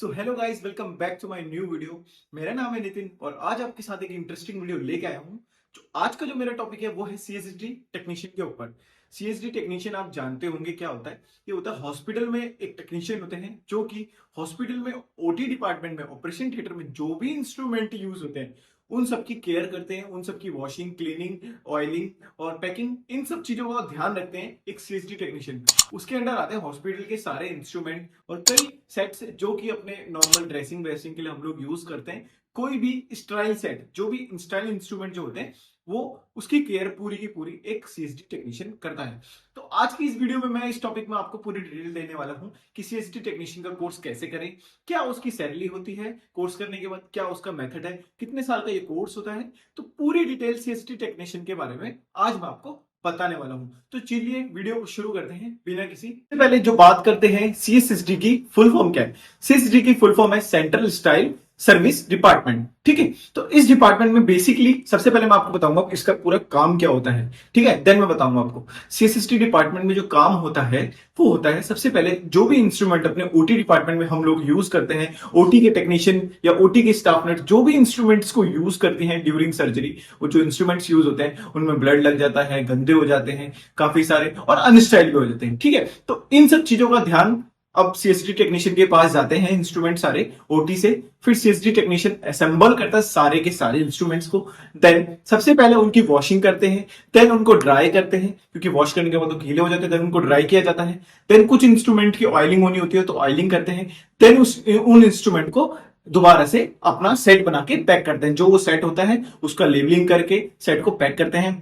So hello guys, welcome back to my new video. मेरा नाम है नितिन और आज आपके साथ एक इंटरेस्टिंग वीडियो लेके आया हूँ। जो आज का जो मेरा टॉपिक है वो है सीएसडी टेक्नीशियन के ऊपर। सीएसडी टेक्नीशियन आप जानते होंगे क्या होता है। ये होता है हॉस्पिटल में एक टेक्नीशियन होते हैं जो कि हॉस्पिटल में ओटी डिपार्टमेंट में ऑपरेशन थिएटर में जो भी इंस्ट्रूमेंट यूज होते हैं उन सब की केयर करते हैं, उन सब की वॉशिंग, क्लीनिंग, ऑयलिंग और पैकिंग, इन सब चीजों का ध्यान रखते हैं एक सीएसडी टेक्नीशियन। उसके अंडर आते हैं हॉस्पिटल के सारे इंस्ट्रूमेंट और कई सेट्स जो कि अपने नॉर्मल ड्रेसिंग व्रेसिंग के लिए हम लोग यूज करते हैं। कोई भी स्टाइल सेट, जो भी स्टाइल इंस्ट्रूमेंट जो होते हैं वो उसकी केयर पूरी की पूरी एक सीएसडी टेक्नीशियन करता है। तो आज की इस वीडियो में मैं इस टॉपिक में आपको पूरी डिटेल देने वाला हूं कि सीएसडी टेक्नीशियन का कोर्स कैसे करें, क्या उसकी सैलरी होती है कोर्स करने के बाद, क्या उसका मेथड है, कितने साल का ये कोर्स होता है। तो पूरी डिटेल सीएसडी टेक्नीशियन के बारे में आज मैं आपको बताने वाला हूं। तो चलिए वीडियो को शुरू करते हैं बिना किसी से पहले जो बात करते हैं सीएसडी की फुल फॉर्म क्या है। सीएसडी की फुल फॉर्म है सेंट्रल स्टाइल सर्विस डिपार्टमेंट। ठीक है, तो इस डिपार्टमेंट में बेसिकली सबसे पहले मैं आपको बताऊंगा इसका पूरा काम क्या होता है। ठीक है, देन मैं बताऊंगा आपको सीएसडी डिपार्टमेंट में जो काम होता है वो होता है सबसे पहले जो भी इंस्ट्रूमेंट अपने ओटी डिपार्टमेंट में हम लोग यूज करते हैं, ओटी के टेक्नीशियन या ओटी के स्टाफ नर्स जो भी इंस्ट्रूमेंट्स को यूज करती हैं ड्यूरिंग सर्जरी, वो जो इंस्ट्रूमेंट्स यूज होते हैं उनमें ब्लड लग जाता है, गंदे हो जाते हैं काफी सारे और अनस्टाइल भी हो जाते हैं। ठीक है, तो इन सब चीजों का ध्यान अब सीएसडी टेक्नीशियन के पास जाते हैं इंस्ट्रूमेंट सारे ओटी से। फिर सीएसडी टेक्नीशियन असेंबल करता है सारे के सारे इंस्ट्रूमेंट्स को। देन सबसे पहले उनकी वॉशिंग करते हैं, देन उनको ड्राई करते हैं क्योंकि वॉश करने के बाद तो गीले हो जाते हैं। देन उनको ड्राई किया जाता है। देन कुछ इंस्ट्रूमेंट की ऑयलिंग होनी होती है तो ऑयलिंग करते हैं। देन उन इंस्ट्रूमेंट को दोबारा से अपना सेट बना के पैक करते हैं। जो वो सेट होता है उसका लेबलिंग करके सेट को पैक करते हैं।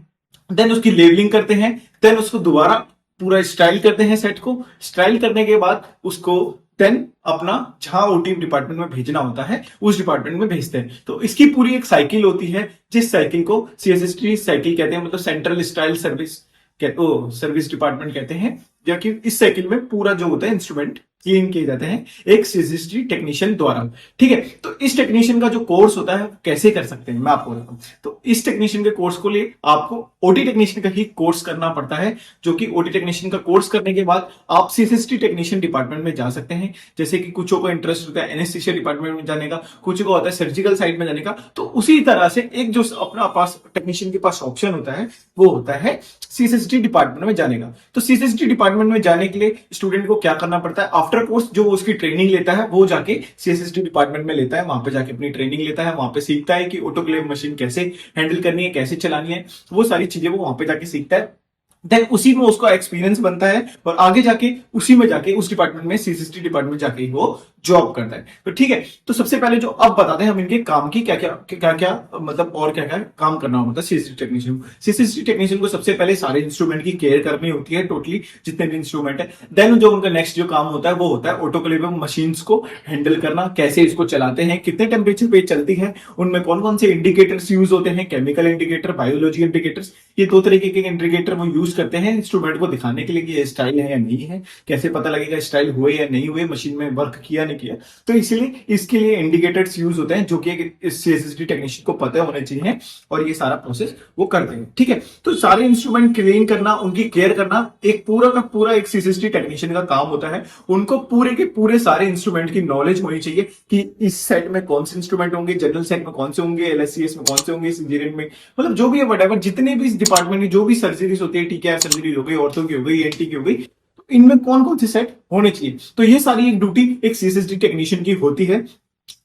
देन उसकी लेबलिंग करते हैं। देन उसको दोबारा पूरा स्टाइल करते हैं सेट को। स्टाइल करने के बाद उसको देन अपना जहां ओटी डिपार्टमेंट में भेजना होता है उस डिपार्टमेंट में भेजते हैं। तो इसकी पूरी एक साइकिल होती है जिस साइकिल को सीएसडी साइकिल कहते हैं, मतलब सेंट्रल स्टाइल सर्विस डिपार्टमेंट कहते हैं। या कि इस साइकिल में पूरा जो होता है इंस्ट्रूमेंट क्लीन किए जाते हैं एक सीएसडी टेक्नीशियन द्वारा। ठीक है, तो इस टेक्नीशियन का जो कोर्स होता है कैसे कर सकते हैं मैं आपको बताता हूं। तो इस टेक्नीशियन के कोर्स को लिए आपको ओटी टेक्नीशियन का ही कोर्स करना पड़ता है, जो कि ओटी टेक्नीशियन का कोर्स करने के बाद आप सीएसडी टेक्नीशियन डिपार्टमेंट में जा सकते हैं। जैसे कि कुछ को इंटरेस्ट होता है एनेस्थीसिया डिपार्टमेंट में जाने का, कुछ को होता है सर्जिकल साइड में जाने का। तो उसी तरह से एक जो अपना पास टेक्नीशियन के पास ऑप्शन होता है वो होता है सीएसडी डिपार्टमेंट में जाने का। तो सीएसडी डिपार्टमेंट में जाने के लिए स्टूडेंट को क्या करना पड़ता है, आफ्टर कोर्स जो उसकी ट्रेनिंग लेता है वो जाके सीएसडी डिपार्टमेंट में लेता है, वहां पे जाके अपनी ट्रेनिंग लेता है, वहां पे सीखता है कि ऑटोक्लेव मशीन कैसे हैंडल करनी है, कैसे चलानी है, वो सारी चीजें वो वहां पे जाके सीखता है। देन उसी में उसका एक्सपीरियंस बनता है और आगे जाके उसी में जाके उस डिपार्टमेंट में सीएसडी डिपार्टमेंट में जाके वो जॉब करता है। तो ठीक है, तो सबसे पहले जो अब बताते हैं हम इनके काम की क्या क्या मतलब और क्या क्या काम करना होता है सीएसडी टेक्नीशियन को। सीएसडी टेक्नीशियन को सबसे पहले सारे इंस्ट्रूमेंट की केयर करनी होती है, टोटली जितने भी इंस्ट्रूमेंट है। देन जो उनका नेक्स्ट जो काम होता है वो होता है ऑटोक्लेव मशीन्स को हैंडल करना, कैसे इसको चलाते हैं, कितने टेम्परेचर पे चलती है, उनमें कौन कौन से इंडिकेटर्स यूज होते हैं, केमिकल इंडिकेटर, बायोलॉजी इंडिकेटर्स, ये दो तरीके के इंडिकेटर वो यूज करते हैं इंस्ट्रूमेंट को दिखाने के लिए कि ये स्टाइल है या नहीं है, कैसे पता लगेगा स्टाइल हुए या नहीं हुए, मशीन में वर्क किया नहीं किया। तो इसलिए इसके लिए इंडिकेटर्स यूज होते हैं जो कि इस सीएसडी टेक्नीशियन को पता होने चाहिए और ये सारा प्रोसेस वो करते हैं। ठीक है, तो सारे इंस्ट्रूमेंट क्लीन करना, उनकी केयर करना एक पूरा का पूरा एक सीएसडी टेक्नीशियन का काम होता है। उनको पूरे के पूरे सारे इंस्ट्रूमेंट की नॉलेज होनी चाहिए कि इस सेट में कौन से इंस्ट्रूमेंट होंगे, जनरल सेट में कौन से होंगे, एलएससीएस में कौन से होंगे, सिजेरियन में, मतलब जो भी है वट एवर, जितने भी इस डिपार्टमेंट में जो भी सर्जरीज होती है, टीकेआर सर्जरी हो गई, ऑर्थो की हो गई, एनटी की हो गई, तो इनमें कौन कौन से सेट होने चाहिए। तो ये सारी एक ड्यूटी एक सीएसडी टेक्नीशियन की होती है।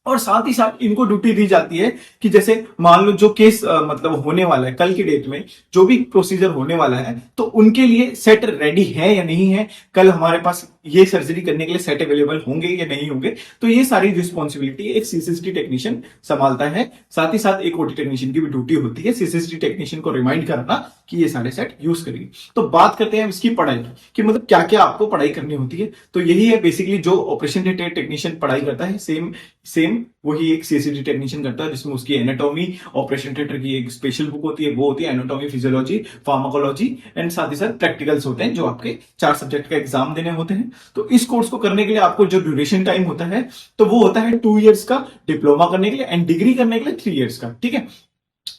और साथ ही साथ इनको ड्यूटी दी जाती है कि जैसे मान लो जो केस मतलब होने वाला है कल की डेट में, जो भी प्रोसीजर होने वाला है, तो उनके लिए सेट रेडी है या नहीं है, कल हमारे पास ये सर्जरी करने के लिए सेट अवेलेबल होंगे या नहीं होंगे। तो ये सारी रिस्पॉन्सिबिलिटी एक सीएसडी टेक्नीशियन संभालता है। साथ ही साथ एक ओटी टेक्नीशियन की भी ड्यूटी होती है सीएसडी टेक्नीशियन को रिमाइंड करना कि ये सारे सेट यूज करेंगे। तो बात करते हैं इसकी पढ़ाई की कि मतलब क्या क्या आपको पढ़ाई करनी होती है। तो यही है बेसिकली जो ऑपरेशन थिएटर टेक्नीशियन पढ़ाई करता है, सेम वही एक सीएसडी टेक्नीशियन करता है, जिसमें उसकी एनाटॉमी, ऑपरेशन थिएटर की एक स्पेशल बुक होती है, वो होती है एनाटॉमी, फिजियोलॉजी, फार्माकोलॉजी एंड साथ ही साथ प्रैक्टिकल्स होते हैं जो आपके 4 सब्जेक्ट का एग्जाम देने होते हैं। तो इस कोर्स को करने के लिए आपको जो ड्यूरेशन टाइम होता है तो वो होता है 2 इयर्स का, डिप्लोमा करने के लिए एंड डिग्री करने के लिए 3 इयर्स का। ठीक है,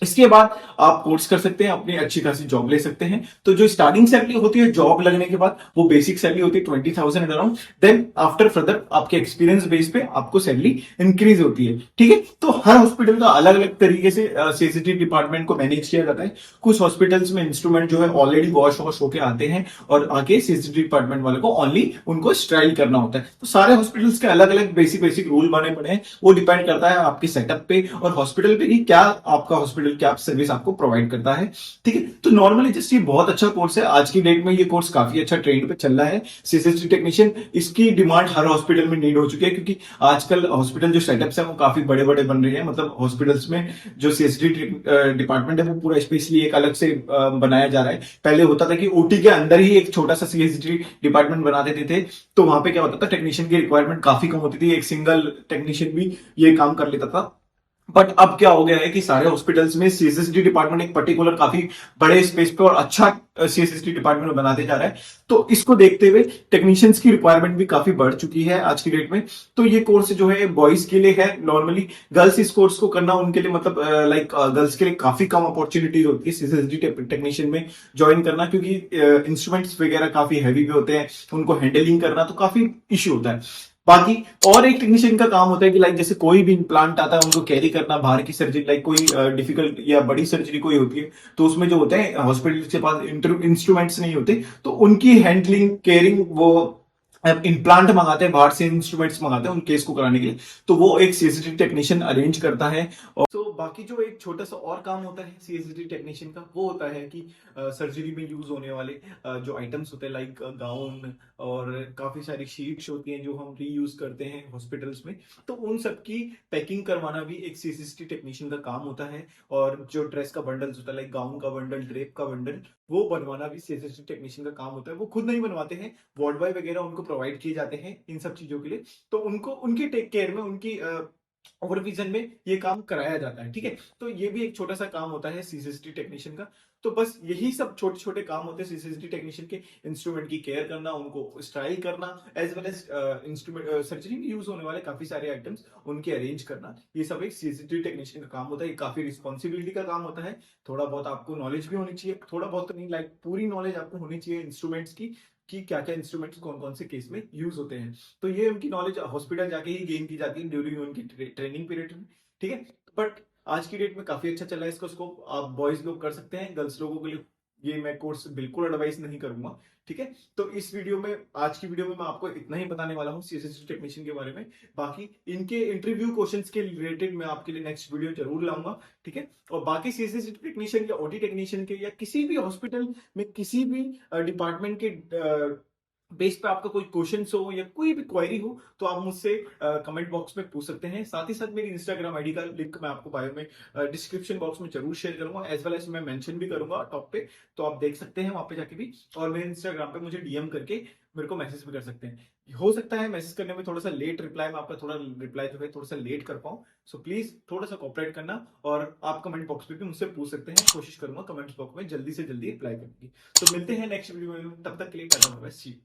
इसके बाद आप कोर्स कर सकते हैं, अपनी अच्छी खासी जॉब ले सकते हैं। तो जो स्टार्टिंग सैलरी होती है जॉब लगने के बाद, वो बेसिक सैलरी होती है 20,000 अराउंड। देन आफ्टर फर्दर आपके एक्सपीरियंस बेस पे आपको सैलरी इंक्रीज होती है। ठीक है, तो हर हॉस्पिटल का अलग अलग तरीके से सीएसडी डिपार्टमेंट को मैनेज किया जाता है। कुछ हॉस्पिटल्स में इंस्ट्रूमेंट जो है ऑलरेडी वॉश वॉश होके आते हैं और आके सीएसडी डिपार्टमेंट वाले को ओनली उनको स्टाइल करना होता है। तो सारे हॉस्पिटल्स के अलग अलग बेसिक बेसिक रूल बने पड़े हैं, वो डिपेंड करता है आपके सेटअप पे और हॉस्पिटल पे कि क्या आपका हॉस्पिटल क्या सर्विस आपको प्रोवाइड करता है। ठीक है, तो नॉर्मली जस्ट ये बहुत अच्छा कोर्स है, आज की डेट में ये कोर्स काफी अच्छा ट्रेंड पे चल रहा है। सीएसडी टेक्नीशियन, इसकी डिमांड हर हॉस्पिटल में नीड हो चुकी है, क्योंकि आजकल हॉस्पिटल जो सेटअप्स है वो काफी बड़े बड़े बन रहे हैं। मतलब हॉस्पिटल्स में जो सीएसडी डिपार्टमेंट है वो पूरा स्पेशली एक अलग से बनाया जा रहा है। पहले होता था कि ओटी के अंदर ही एक छोटा सा सीएसडी डिपार्टमेंट बना देते थे, तो वहां पे क्या होता था, टेक्नीशियन की रिक्वायरमेंट काफी कम होती थी, एक सिंगल टेक्नीशियन भी ये काम कर लेता था। बट अब क्या हो गया है कि सारे हॉस्पिटल्स में सीएसडी डिपार्टमेंट एक पर्टिकुलर काफी बड़े स्पेस पे और अच्छा सीएसडी डिपार्टमेंट बनाते जा रहा है। तो इसको देखते हुए टेक्नीशियंस की रिक्वायरमेंट भी काफी बढ़ चुकी है आज की डेट में। तो ये कोर्स जो है बॉयज के लिए है नॉर्मली। गर्ल्स इस कोर्स को करना उनके लिए मतलब लाइक गर्ल्स के लिए काफी कम अपॉर्चुनिटीज होती है सीएसडी टेक्नीशियन में ज्वाइन करना, क्योंकि इंस्ट्रूमेंट्स वगैरह काफी हैवी भी होते हैं, उनको हैंडलिंग करना तो काफी इश्यू होता है। बाकी और एक टेक्नीशियन का काम होता है कि लाइक जैसे कोई भी इम्प्लांट आता है उनको कैरी करना, बाहर की सर्जरी लाइक कोई डिफिकल्ट या बड़ी सर्जरी कोई होती है, तो उसमें जो होते हैं हॉस्पिटल के पास इंस्ट्रूमेंट्स नहीं होते, तो उनकी हैंडलिंग केयरिंग वो इम्प्लांट मंगाते हैं बाहर से, इंस्ट्रूमेंट्स मंगाते हैं उन केस को कराने के लिए, तो वो एक सीएसडी टेक्नीशियन अरेंज करता है। और तो बाकी जो एक छोटा सा और काम होता है सीएसडी टेक्नीशियन का, वो होता है कि सर्जरी में यूज होने वाले जो आइटम्स होते हैं लाइक गाउन और काफी सारी शीट्स होती हैं जो हम रीयूज करते हैं हॉस्पिटल्स में, तो उन सब की पैकिंग करवाना भी एक सीएसडी टेक्नीशियन का काम होता है। और जो ड्रेस का बंडल्स होता है लाइक गाउन का बंडल, ड्रेप का बंडल, वो बनवाना भी सीएसडी टेक्नीशियन का काम होता है। वो खुद नहीं बनवाते हैं, वार्ड बॉय वगैरह उनको प्रोवाइड किए जाते हैं इन सब चीजों के लिए, तो उनको उनकी टेक केयर में, उनकी ओवरविजन में ये काम कराया जाता है। ठीक है, तो ये भी एक छोटा सा काम होता है सीएसडी टेक्नीशियन का। तो बस यही सब छोटे छोटे काम होते हैं सीएसडी टेक्नीशियन के, इंस्ट्रूमेंट की केयर करना, उनको स्टाइल करना, as well as instrument surgery में यूज होने वाले काफी सारे आइटम्स उनके अरेंज करना, ये सब एक सीएसडी टेक्नीशियन का काम होता है। ये काफी रिस्पॉन्सिबिलिटी का काम होता है। थोड़ा बहुत आपको नॉलेज भी होनी चाहिए, थोड़ा बहुत तो नहीं लाइक पूरी नॉलेज आपको होनी चाहिए इंस्ट्रूमेंट्स की, कि क्या क्या इंस्ट्रूमेंट्स कौन कौन से केस में यूज होते हैं। तो ये उनकी नॉलेज हॉस्पिटल जाके ही गेन की जाती है ड्यूरिंग उनकी ट्रेनिंग पीरियड में। ठीक है, बट आज की डेट में काफी अच्छा चला है इसका स्कोप, आप बॉयज लोग कर सकते हैं, गर्ल्स लोगों के लिए ये मैं कोर्स बिल्कुल एडवाइस नहीं करूंगा। ठीक है, तो इस वीडियो में, आज की वीडियो में मैं आपको इतना ही बताने वाला हूँ सीएसडी टेक्नीशियन के बारे में। बाकी इनके इंटरव्यू क्वेश्चंस के रिलेटेड मैं आपके लिए नेक्स्ट वीडियो जरूर लाऊंगा। ठीक है, और बाकी सीएसडी टेक्नीशियन या ओटी टेक्नीशियन के या किसी भी हॉस्पिटल में किसी भी डिपार्टमेंट के बेस पे आपका कोई क्वेश्चन हो या कोई भी क्वेरी हो, तो आप मुझसे कमेंट बॉक्स में पूछ सकते हैं। साथ ही साथ मेरी इंस्टाग्राम आईडी का लिंक मैं आपको बायो में डिस्क्रिप्शन बॉक्स में जरूर शेयर करूंगा, एज वेल एज मैं मेंशन भी करूंगा टॉप पे, तो आप देख सकते हैं वहां पे जाके भी। और मेरे इंस्टाग्राम पे मुझे डीएम करके मेरे को मैसेज भी कर सकते हैं। हो सकता है मैसेज करने में थोड़ा सा लेट रिप्लाई, मैं आपका थोड़ा रिप्लाई जो है थोड़ा सा लेट कर पाऊँ, सो प्लीज थोड़ा सा कोऑपरेट करना। और आप कमेंट बॉक्स पे भी मुझसे पूछ सकते हैं, कोशिश करूंगा कमेंट बॉक्स में जल्दी से जल्दी रिप्लाई करने की। तो मिलते हैं नेक्स्ट वीडियो में, तब तक के लिए tata bye bye, see you.